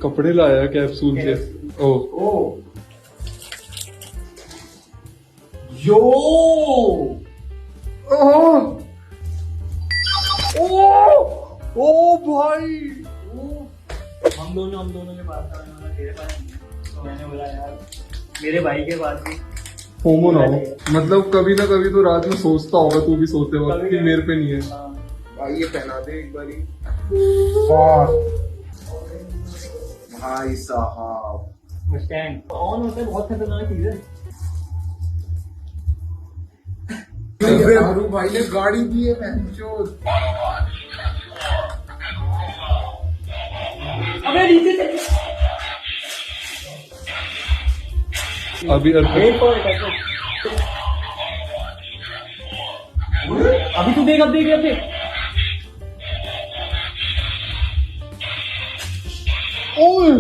कपड़े लाया कैप्सूल से। ओ यो ओ भाई हम दोनों के पास था, तेरे पास नहीं है। तो मैंने बोला यार मेरे भाई के पास भी फोमो ना हो, मतलब कभी ना कभी तो रात में सोचता होगा तू भी सोते वक्त कि मेरे पे नहीं है। भाई ये पहना दे एक बारी। भाई साहब मुस्टैंग ऑन होता है, बहुत खतरनाक चीज है। भाई ने गाड़ी दी है महचोद। अबे नीचे से अभी अर्पित अभी तू देख, अब देख रहे थे। ओए